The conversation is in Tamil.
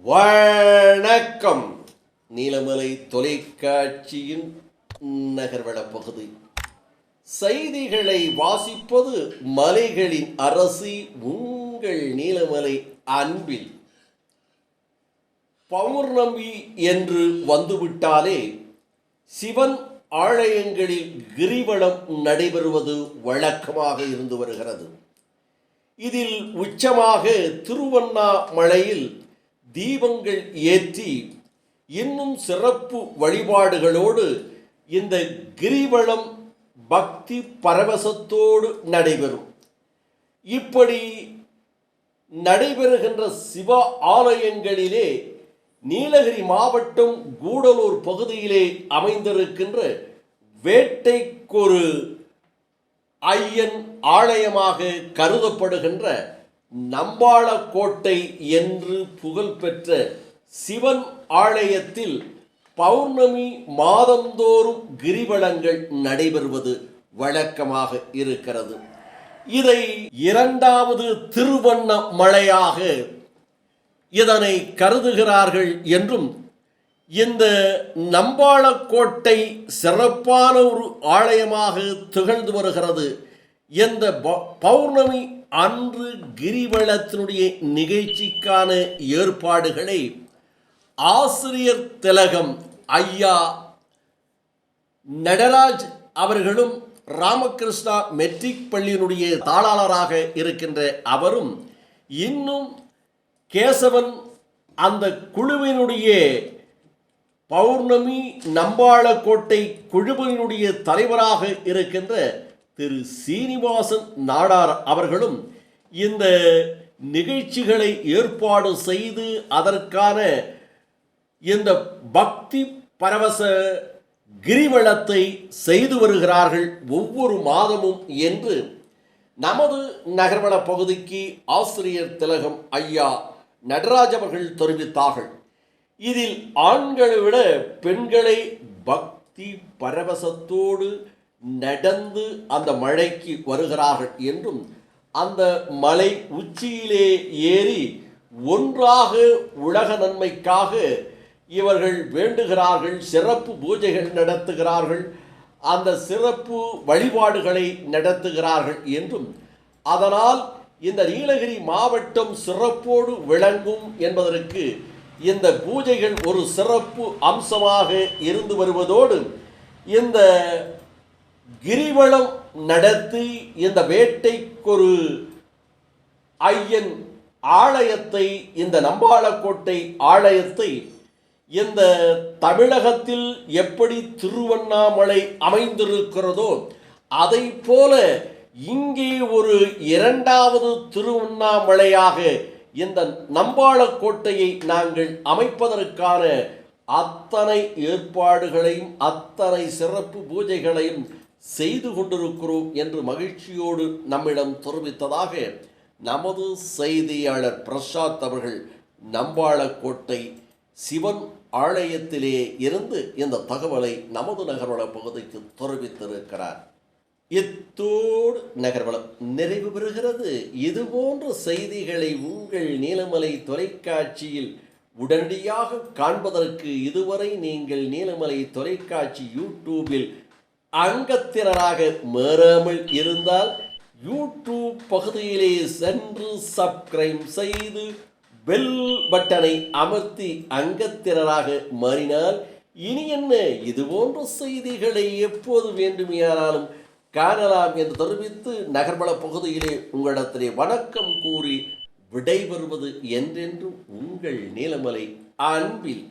வணக்கம். நீலமலை தொலைக்காட்சியின் நகர்வள பகுதி செய்திகளை வாசிப்பது மலைகளின் அரசி உங்கள் நீலமலை அன்பில். பௌர்ணமி என்று வந்துவிட்டாலே சிவன் ஆலயங்களில் கிரிவலம் நடைபெறுவது வழக்கமாக இருந்து வருகிறது. இதில் உச்சமாக திருவண்ணாமலையில் தீபங்கள் ஏற்றி இன்னும் சிறப்பு வழிபாடுகளோடு இந்த கிரிவலம் பக்தி பரவசத்தோடு நடைபெறும். இப்படி நடைபெறுகின்ற சிவ ஆலயங்களிலே நீலகிரி மாவட்டம் கூடலூர் பகுதியிலே அமைந்திருக்கின்ற வேட்டைக்கொரு ஐயன் ஆலயமாக கருதப்படுகின்ற நம்பாளக்கோட்டை என்று புகழ்பெற்ற சிவன் ஆலயத்தில் பௌர்ணமி மாதந்தோறும் கிரிவலங்கள் நடைபெறுவது வழக்கமாக இருக்கிறது. இதை இரண்டாவது திருவண்ணாமலையாக இதனை கருதுகிறார்கள் என்றும், இந்த நம்பாளக்கோட்டை சிறப்பான ஒரு ஆலயமாக திகழ்ந்து வருகிறது. இந்த பௌர்ணமி அன்று கிரிவலத்தினுடைய நிகழ்ச்சிக்கான ஏற்பாடுகளை ஆசிரியர் திலகம் ஐயா நடராஜ் அவர்களும் ராமகிருஷ்ணா மெட்ரிக் பள்ளியினுடைய தாளாளராக இருக்கின்ற அவரும், இன்னும் கேசவன் அந்த குழுவினுடைய பௌர்ணமி நம்பாளக்கோட்டை குழுவினுடைய தலைவராக இருக்கின்ற திரு சீனிவாசன் நாடார் அவர்களும் இந்த நிகழ்ச்சிகளை ஏற்பாடு செய்து அதற்கான இந்த பக்தி பரவச கிரிவலத்தை செய்து வருகிறார்கள் ஒவ்வொரு மாதமும் என்று நமது நகர்வள பகுதிக்கு ஆசிரியர் திலகம் ஐயா நடராஜ் அவர்கள் தெரிவித்தார்கள். இதில் ஆண்களை விட பெண்களை பக்தி பரவசத்தோடு நடந்து அந்த மலைக்கு வருகிறார்கள் என்றும், அந்த மலை உச்சியிலே ஏறி ஒன்றாக உலக நன்மைக்காக இவர்கள் வேண்டுகிறார்கள், சிறப்பு பூஜைகள் நடத்துகிறார்கள், அந்த சிறப்பு வழிபாடுகளை நடத்துகிறார்கள் என்றும், அதனால் இந்த நீலகிரி மாவட்டம் சிறப்போடு விளங்கும் என்பதற்கு இந்த பூஜைகள் ஒரு சிறப்பு அம்சமாக இருந்து வருவதோடு, இந்த கிரிவலம் நடத்தி இந்த வேட்டைக்கொரு ஐயன் ஆலயத்தை, இந்த நம்பாளக்கோட்டை ஆலயத்தை இந்த தமிழகத்தில் எப்படி திருவண்ணாமலை அமைந்திருக்கிறதோ அதை போல இங்கே ஒரு இரண்டாவது திருவண்ணாமலையாக இந்த நம்பாளக்கோட்டையை நாங்கள் அமைப்பதற்கான அத்தனை ஏற்பாடுகளையும் அத்தனை சிறப்பு பூஜைகளையும் செய்து கொண்டிருக்கிறோம் என்று மகிழ்ச்சியோடு நம்மிடம் தெரிவித்ததாக நமது செய்தியாளர் பிரசாத் அவர்கள் நம்பாளக்கோட்டை சிவன் ஆலயத்திலே இருந்து இந்த தகவலை நமது நகர்வள பகுதிக்கு தெரிவித்திருக்கிறார். இத்தோடு நகர்வளம் நிறைவு பெறுகிறது. இதுபோன்ற செய்திகளை உங்கள் நீலமலை தொலைக்காட்சியில் உடனடியாக காண்பதற்கு இதுவரை நீங்கள் நீலமலை தொலைக்காட்சி யூடியூபில் அங்கத்தினராக மாறாமல் இருந்தால் யூடியூப் பகுதியிலே சென்று சப்ஸ்கிரைப் செய்து பெல் பட்டனை அமர்த்தி அங்கத்தினராக மாறினால் இனி என்ன இதுபோன்ற செய்திகளை எப்போது வேண்டுமானாலும் காணலாம் என்று தெரிவித்து நகர்வள பகுதியிலே உங்களிடத்திலே வணக்கம் கூறி விடைபெறுவது என்றென்றும் உங்கள் நீலமலை அன்பில்.